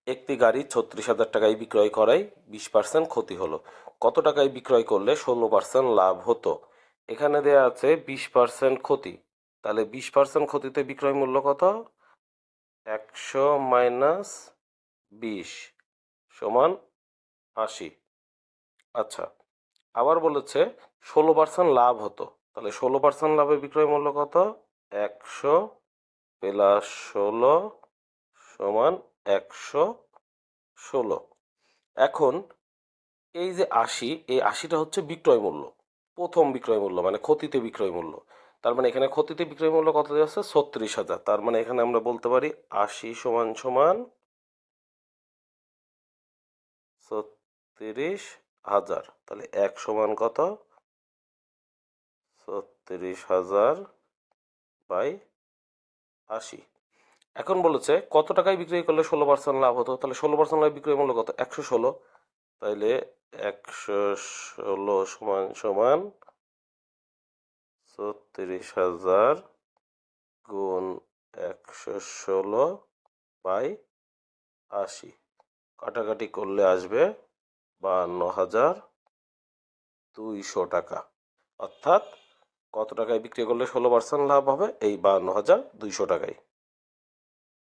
একটি গাড়ি 36,000 টাকায় বিক্রয় করায় 20% ক্ষতি হলো। কত টাকায় বিক্রয় করলে 16% লাভ হতো? এখানে দেয়া আছে 20% ক্ষতি, তাহলে 20% ক্ষতিতে বিক্রয় মূল্য কত? 100 মাইনাস 20 সমান 80। আচ্ছা, আবার বলেছে 16% লাভ হতো, তাহলে 16% লাভে বিক্রয় মূল্য কত? 100 প্লাস 16 সমান 116। এখন এই যে 80, এই 80টা হচ্ছে বিক্রয় মূল্য, প্রথম বিক্রয় মূল্য মানে ক্ষতিতে বিক্রয় মূল্য। তার মানে এখানে ক্ষতিতে বিক্রয় মূল্য কত দেওয়া আছে? 36,000। তার মানে এখানে আমরা বলতে পারি 80 সমান সমান 36,000। তাহলে 1 সমান কত? 36,000 বাই 80। এখন বলেছে কত টাকায় বিক্রয় করলে 16% লাভ হতো? তাহলে 16% লাভ বিক্রয় মূল্য কত? 116। তাইলে 116 সমান সমান 36,000 গুণ 116 বাই 80। কাটাকাটি করলে আসবে 52,200 টাকা। অর্থাৎ কত টাকায় বিক্রি করলে 16% লাভ হবে? এই 52,200 টাকায়।